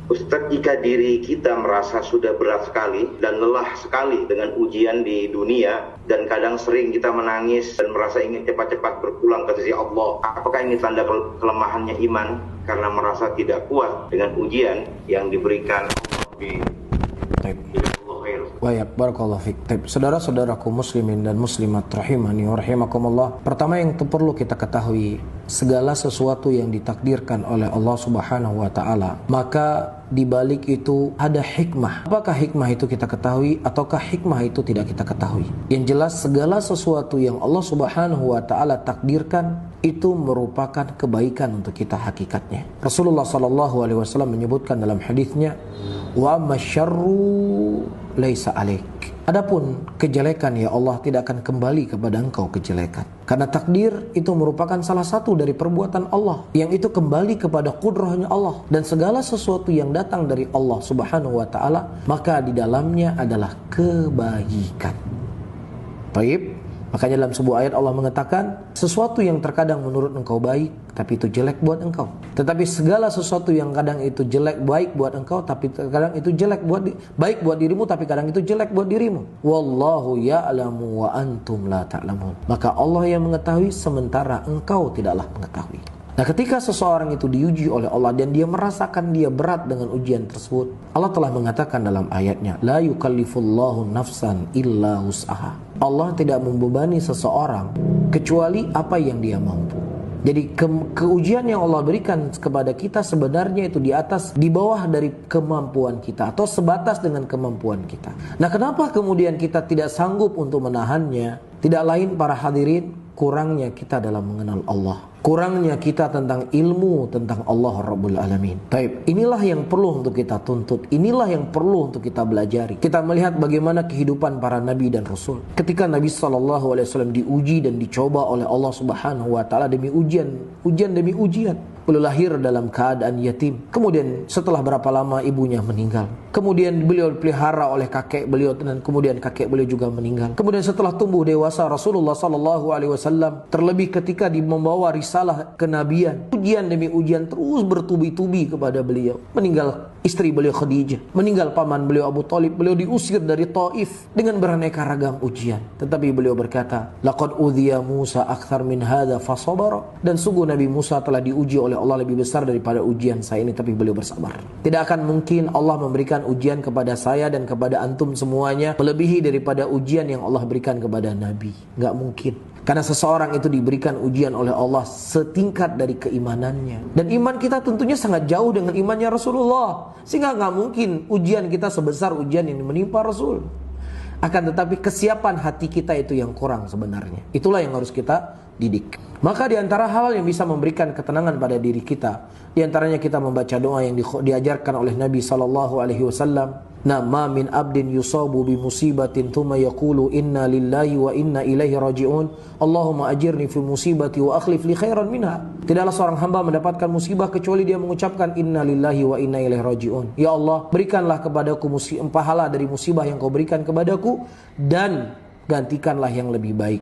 Ustadz, jika diri kita merasa sudah berat sekali dan lelah sekali dengan ujian di dunia, dan kadang sering kita menangis dan merasa ingin cepat-cepat berpulang ke sisi Allah, apakah ini tanda kelemahannya iman karena merasa tidak kuat dengan ujian yang diberikan di Baik, barakallahu fiik. Saudara-saudaraku muslimin dan muslimat rahimani wa rahimakumullah. Pertama yang perlu kita ketahui, segala sesuatu yang ditakdirkan oleh Allah Subhanahu wa taala, maka di balik itu ada hikmah. Apakah hikmah itu kita ketahui ataukah hikmah itu tidak kita ketahui? Yang jelas segala sesuatu yang Allah Subhanahu wa taala takdirkan itu merupakan kebaikan untuk kita hakikatnya. Rasulullah sallallahu alaihi wasallam menyebutkan dalam hadisnya, wa masyarru laisa alaik. Adapun kejelekan, ya Allah tidak akan kembali kepada engkau kejelekan. Karena takdir itu merupakan salah satu dari perbuatan Allah, yang itu kembali kepada kudrahnya Allah. Dan segala sesuatu yang datang dari Allah Subhanahu wa ta'ala, maka di dalamnya adalah kebaikan. Baik, makanya dalam sebuah ayat Allah mengatakan, sesuatu yang terkadang menurut engkau baik, tapi itu jelek buat engkau. Tetapi segala sesuatu yang kadang itu jelek baik buat engkau, tapi kadang itu jelek baik buat dirimu, tapi kadang itu jelek buat dirimu. Wallahu ya'lamu wa antum la ta'lamun. Maka Allah yang mengetahui sementara engkau tidaklah mengetahui. Nah, ketika seseorang itu diuji oleh Allah dan dia merasakan dia berat dengan ujian tersebut, Allah telah mengatakan dalam ayatnya, la yukallifullahu nafsan illa wus'aha. Allah tidak membebani seseorang kecuali apa yang dia mampu. Jadi keujian yang Allah berikan kepada kita sebenarnya itu di bawah dari kemampuan kita, atau sebatas dengan kemampuan kita. Nah, kenapa kemudian kita tidak sanggup untuk menahannya? Tidak lain para hadirin, kurangnya kita dalam mengenal Allah, kurangnya kita tentang ilmu tentang Allah Rabbul Alamin. Taib, inilah yang perlu untuk kita tuntut, inilah yang perlu untuk kita belajari. Kita melihat bagaimana kehidupan para nabi dan rasul. Ketika Nabi SAW diuji dan dicoba oleh Allah Subhanahu wa taala demi ujian demi ujian. Beliau lahir dalam keadaan yatim. Kemudian setelah berapa lama ibunya meninggal. Kemudian beliau dipelihara oleh kakek beliau, dan kemudian kakek beliau juga meninggal. Kemudian setelah tumbuh dewasa, Rasulullah SAW terlebih ketika membawa risalah kenabian, ujian demi ujian terus bertubi-tubi kepada beliau. Meninggal istri beliau Khadijah, meninggal paman beliau Abu Thalib, beliau diusir dari Taif dengan beraneka ragam ujian. Tetapi beliau berkata, laqad udhiya Musa akthar min hadha fasabara. Dan sungguh Nabi Musa telah diuji oleh Allah lebih besar daripada ujian saya ini, tapi beliau bersabar. Tidak akan mungkin Allah memberikan ujian kepada saya dan kepada antum semuanya melebihi daripada ujian yang Allah berikan kepada Nabi. Gak mungkin. Karena seseorang itu diberikan ujian oleh Allah setingkat dari keimanannya. Dan iman kita tentunya sangat jauh dengan imannya Rasulullah. Sehingga gak mungkin ujian kita sebesar ujian yang menimpa Rasul. Akan tetapi kesiapan hati kita itu yang kurang sebenarnya. Itulah yang harus kita didik. Maka di antara hal yang bisa memberikan ketenangan pada diri kita, di antaranya kita membaca doa yang diajarkan oleh Nabi SAW. Nah, ma min abdin yusabu bi musibatin thumma yaqulu inna lillahi wa inna ilaihi raji'un. Allahumma ajirni fi musibati wa akhlif li khairan minha. Tidaklah seorang hamba mendapatkan musibah kecuali dia mengucapkan inna lillahi wa inna ilaihi raji'un. Ya Allah, berikanlah kepadaku pahala dari musibah yang kau berikan kepadaku dan gantikanlah yang lebih baik.